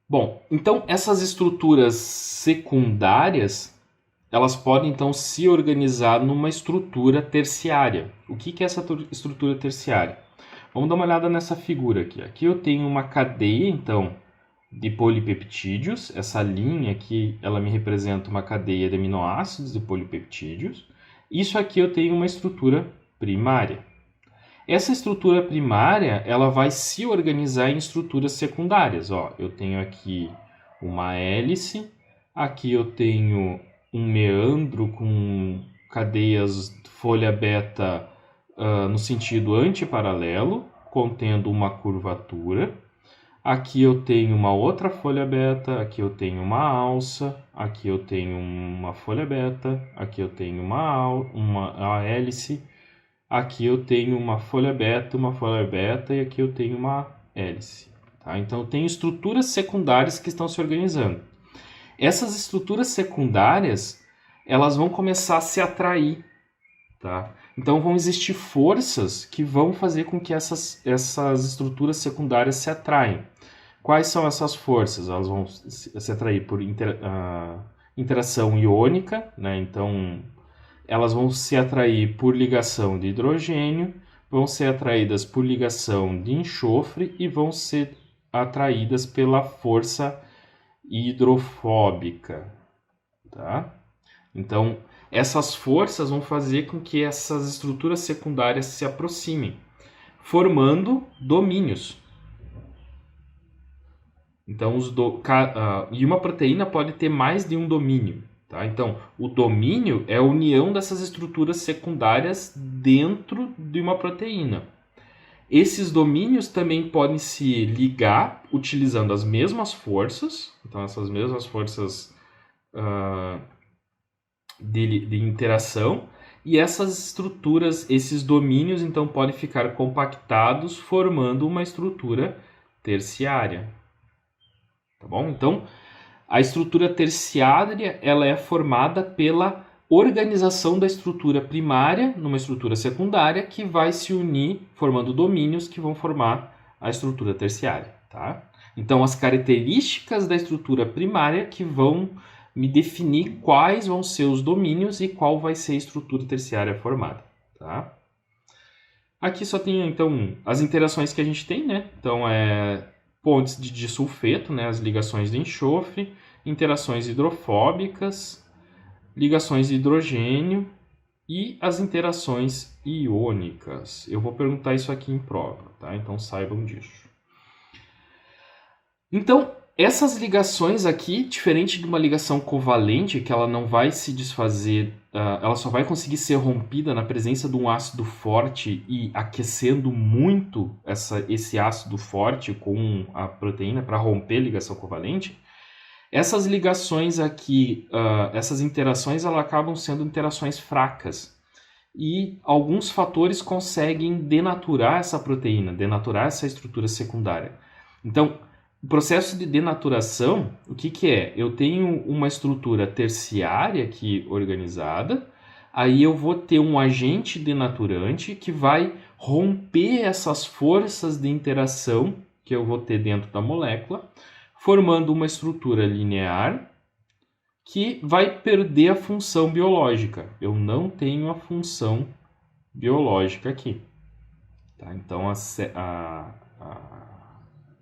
Bom, então essas estruturas secundárias, elas podem então se organizar numa estrutura terciária. O que é essa estrutura terciária? Vamos dar uma olhada nessa figura aqui. Aqui eu tenho uma cadeia, então, de polipeptídeos. Essa linha aqui, ela me representa uma cadeia de aminoácidos de polipeptídeos. Isso aqui eu tenho uma estrutura primária. Essa estrutura primária, ela vai se organizar em estruturas secundárias. Ó, eu tenho aqui uma hélice, aqui eu tenho um meandro com cadeias folha beta no sentido antiparalelo, contendo uma curvatura. Aqui eu tenho uma outra folha beta, aqui eu tenho uma alça, aqui eu tenho uma folha beta, aqui eu tenho uma hélice, aqui eu tenho uma folha beta e aqui eu tenho uma hélice. Tá? Então eu tenho estruturas secundárias que estão se organizando. Essas estruturas secundárias, elas vão começar a se atrair. Tá? Então vão existir forças que vão fazer com que essas estruturas secundárias se atraiam. Quais são essas forças? Elas vão se atrair por interação iônica, né? Então elas vão se atrair por ligação de hidrogênio, vão ser atraídas por ligação de enxofre e vão ser atraídas pela força hidrofóbica. Tá? Então, essas forças vão fazer com que essas estruturas secundárias se aproximem, formando domínios. Então, e uma proteína pode ter mais de um domínio. Tá? Então, o domínio é a união dessas estruturas secundárias dentro de uma proteína. Esses domínios também podem se ligar utilizando as mesmas forças. Então, essas mesmas forças de interação. E essas estruturas, esses domínios, então, podem ficar compactados, formando uma estrutura terciária. Tá bom? Então, a estrutura terciária ela é formada pela organização da estrutura primária numa estrutura secundária que vai se unir formando domínios que vão formar a estrutura terciária. Tá? Então, as características da estrutura primária que vão me definir quais vão ser os domínios e qual vai ser a estrutura terciária formada. Tá? Aqui só tem, então, as interações que a gente tem, né? Então, pontes de disulfeto, né? As ligações de enxofre, interações hidrofóbicas, ligações de hidrogênio e as interações iônicas. Eu vou perguntar isso aqui em prova, tá? Então saibam disso. Então, essas ligações aqui, diferente de uma ligação covalente, que ela não vai se desfazer, ela só vai conseguir ser rompida na presença de um ácido forte e aquecendo muito esse ácido forte com a proteína para romper a ligação covalente. Essas ligações aqui, essas interações, elas acabam sendo interações fracas. E alguns fatores conseguem denaturar essa proteína, denaturar essa estrutura secundária. Então, o processo de denaturação, o que é? Eu tenho uma estrutura terciária aqui organizada, aí eu vou ter um agente denaturante que vai romper essas forças de interação que eu vou ter dentro da molécula, formando uma estrutura linear que vai perder a função biológica. Eu não tenho a função biológica aqui. Tá? Então,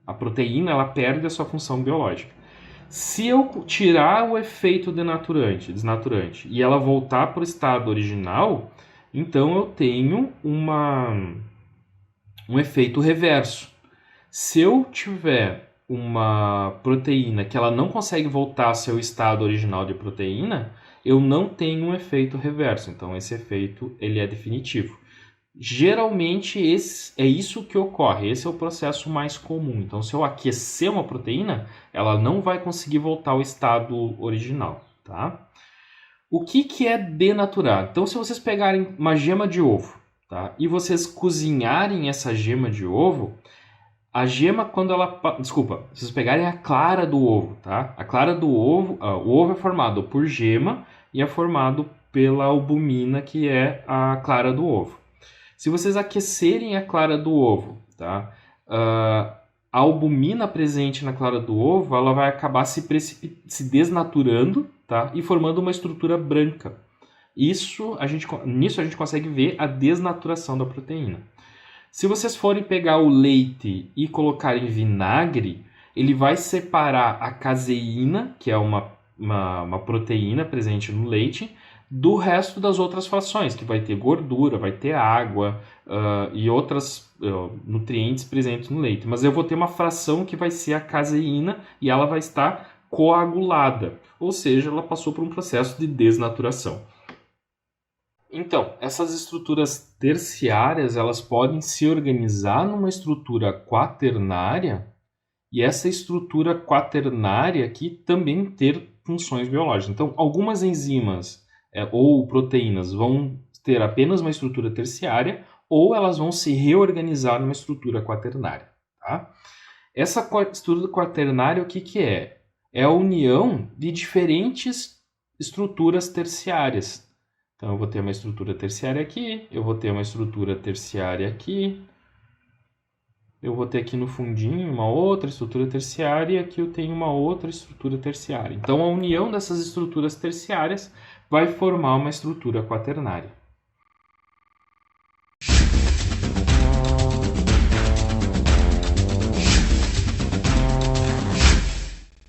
a proteína ela perde a sua função biológica. Se eu tirar o efeito desnaturante, e ela voltar para o estado original, então eu tenho um efeito reverso. Se eu tiver uma proteína que ela não consegue voltar ao seu estado original de proteína, eu não tenho um efeito reverso. Então esse efeito ele é definitivo. Geralmente é isso que ocorre, esse é o processo mais comum. Então, se eu aquecer uma proteína, ela não vai conseguir voltar ao estado original. Tá? O que é denaturar? Então, se vocês pegarem uma gema de ovo, tá? E vocês cozinharem essa gema de ovo, a gema, quando ela... Desculpa, vocês pegarem a clara do ovo, tá? A clara do ovo, o ovo é formado por gema e é formado pela albumina, que é a clara do ovo. Se vocês aquecerem a clara do ovo, tá? a albumina presente na clara do ovo, ela vai acabar se desnaturando, tá? E formando uma estrutura branca. Nisso a gente consegue ver a desnaturação da proteína. Se vocês forem pegar o leite e colocar em vinagre, ele vai separar a caseína, que é uma proteína presente no leite, do resto das outras frações, que vai ter gordura, vai ter água e outros nutrientes presentes no leite. Mas eu vou ter uma fração que vai ser a caseína e ela vai estar coagulada, ou seja, ela passou por um processo de desnaturação. Então, essas estruturas terciárias, elas podem se organizar numa estrutura quaternária e essa estrutura quaternária aqui também ter funções biológicas. Então, algumas enzimas ou proteínas vão ter apenas uma estrutura terciária ou elas vão se reorganizar numa estrutura quaternária. Tá? Essa estrutura quaternária, o que é? É a união de diferentes estruturas terciárias. Então, eu vou ter uma estrutura terciária aqui, eu vou ter uma estrutura terciária aqui, eu vou ter aqui no fundinho uma outra estrutura terciária e aqui eu tenho uma outra estrutura terciária. Então, a união dessas estruturas terciárias vai formar uma estrutura quaternária.